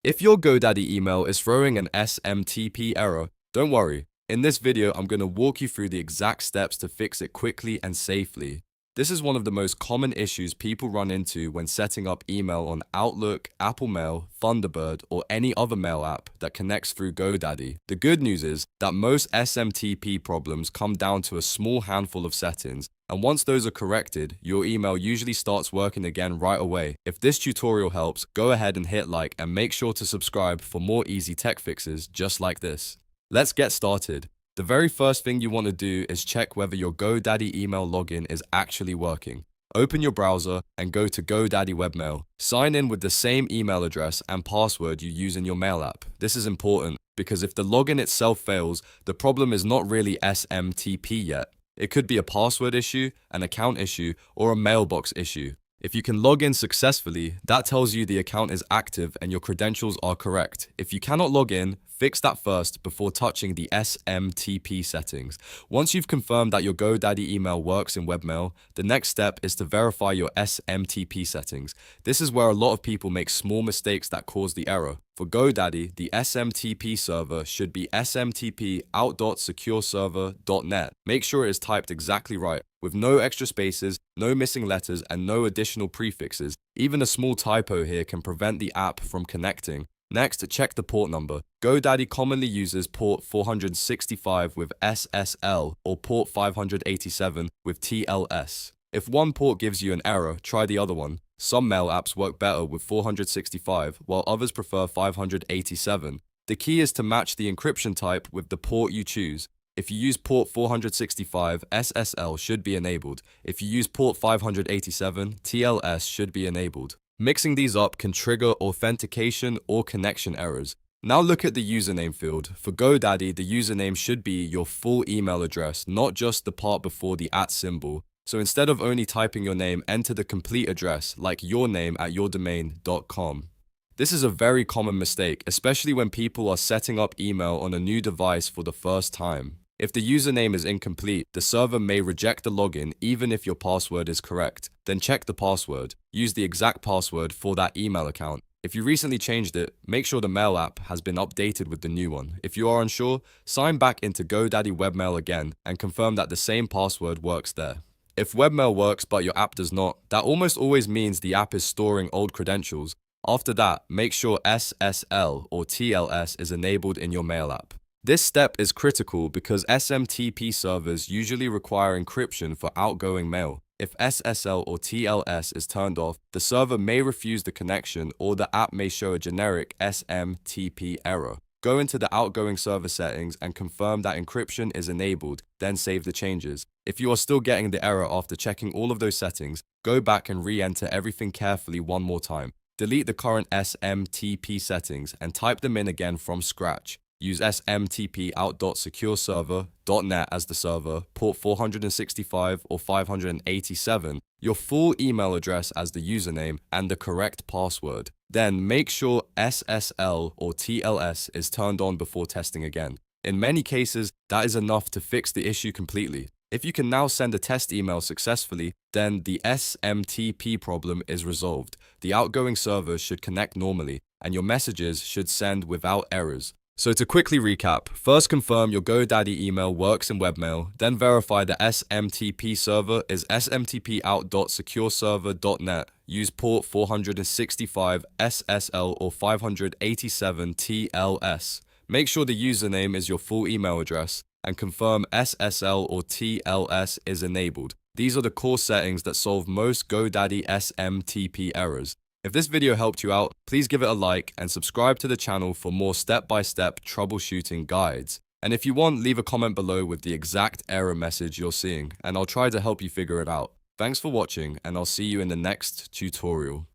If your GoDaddy email is throwing an SMTP error, don't worry. In this video, I'm going to walk you through the exact steps to fix it quickly and safely. This is one of the most common issues people run into when setting up email on Outlook, Apple Mail, Thunderbird, or any other mail app that connects through GoDaddy. The good news is that most SMTP problems come down to a small handful of settings, and once those are corrected, your email usually starts working again right away. If this tutorial helps, go ahead and hit like and make sure to subscribe for more easy tech fixes just like this. Let's get started. The very first thing you want to do is check whether your GoDaddy email login is actually working. Open your browser and go to GoDaddy Webmail. Sign in with the same email address and password you use in your mail app. This is important because if the login itself fails, the problem is not really SMTP yet. It could be a password issue, an account issue, or a mailbox issue. If you can log in successfully, that tells you the account is active and your credentials are correct. If you cannot log in, fix that first before touching the SMTP settings. Once you've confirmed that your GoDaddy email works in Webmail, the next step is to verify your SMTP settings. This is where a lot of people make small mistakes that cause the error. For GoDaddy, the SMTP server should be smtp out.secureserver.net. Make sure it is typed exactly right, with no extra spaces, no missing letters, and no additional prefixes. Even a small typo here can prevent the app from connecting. Next, check the port number. GoDaddy commonly uses port 465 with SSL or port 587 with TLS. If one port gives you an error, try the other one. Some mail apps work better with 465, while others prefer 587. The key is to match the encryption type with the port you choose. If you use port 465, SSL should be enabled. If you use port 587, TLS should be enabled. Mixing these up can trigger authentication or connection errors. Now look at the username field. For GoDaddy, the username should be your full email address, not just the part before the @ symbol. So instead of only typing your name, enter the complete address, like yourname@yourdomain.com. This is a very common mistake, especially when people are setting up email on a new device for the first time. If the username is incomplete, the server may reject the login even if your password is correct. Then check the password. Use the exact password for that email account. If you recently changed it, make sure the mail app has been updated with the new one. If you are unsure, sign back into GoDaddy Webmail again and confirm that the same password works there. If Webmail works but your app does not, that almost always means the app is storing old credentials. After that, make sure SSL or TLS is enabled in your mail app. This step is critical because SMTP servers usually require encryption for outgoing mail. If SSL or TLS is turned off, the server may refuse the connection or the app may show a generic SMTP error. Go into the outgoing server settings and confirm that encryption is enabled, then save the changes. If you are still getting the error after checking all of those settings, go back and re-enter everything carefully one more time. Delete the current SMTP settings and type them in again from scratch. Use smtp out.secureserver.net as the server, port 465 or 587, your full email address as the username, and the correct password. Then make sure SSL or TLS is turned on before testing again. In many cases, that is enough to fix the issue completely. If you can now send a test email successfully, then the SMTP problem is resolved. The outgoing server should connect normally, and your messages should send without errors. So to quickly recap, first confirm your GoDaddy email works in Webmail, then verify the SMTP server is smtp out.secureserver.net. Use port 465 SSL or 587 TLS. Make sure the username is your full email address and confirm SSL or TLS is enabled. These are the core settings that solve most GoDaddy SMTP errors. If this video helped you out, please give it a like and subscribe to the channel for more step-by-step troubleshooting guides. And if you want, leave a comment below with the exact error message you're seeing, and I'll try to help you figure it out. Thanks for watching, and I'll see you in the next tutorial.